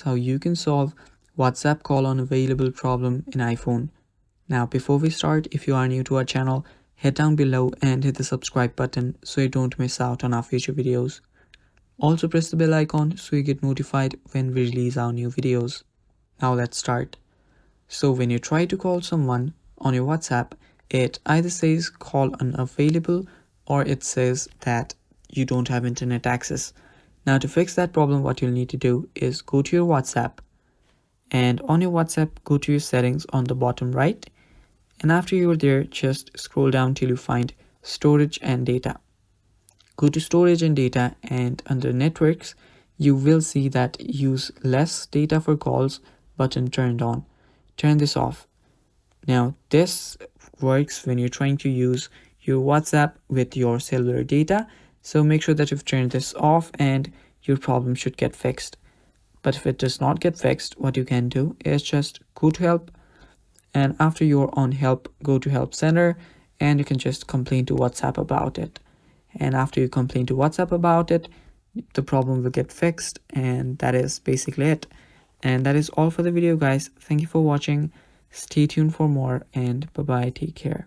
how you can solve WhatsApp call unavailable problem in iPhone. Now before we start, if you are new to our channel, head down below and hit the subscribe button so you don't miss out on our future videos. Also press the bell icon so you get notified when we release our new videos. Now let's start. So when you try to call someone on your WhatsApp, it either says call unavailable or it says that you don't have internet access. Now to fix that problem, what you'll need to do is go to your WhatsApp, and on your WhatsApp, go to your settings on the bottom right. And after you're there, just scroll down till you find storage and data. Go to storage and data, and under networks, you will see that use less data for calls button turned on. Turn this off. Now this works when you're trying to use your WhatsApp with your cellular data. So make sure that you've turned this off and your problem should get fixed. But if it does not get fixed, what you can do is just go to help, and after you're on help, go to help center, and you can just complain to WhatsApp about it. And after you complain to WhatsApp about it, the problem will get fixed, and that is basically it. And that is all for the video, guys. Thank you for watching. Stay tuned for more, and bye bye, take care.